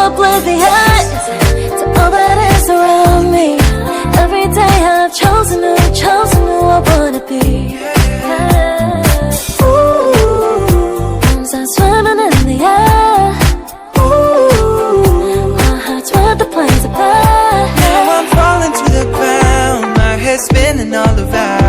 oblivious to all that is around me. Every day I've chosen who I wanna be. Ooh, arms are swimming in the air. Ooh, my heart's with the planes above. Now I'm falling to the ground, my head spinning all around.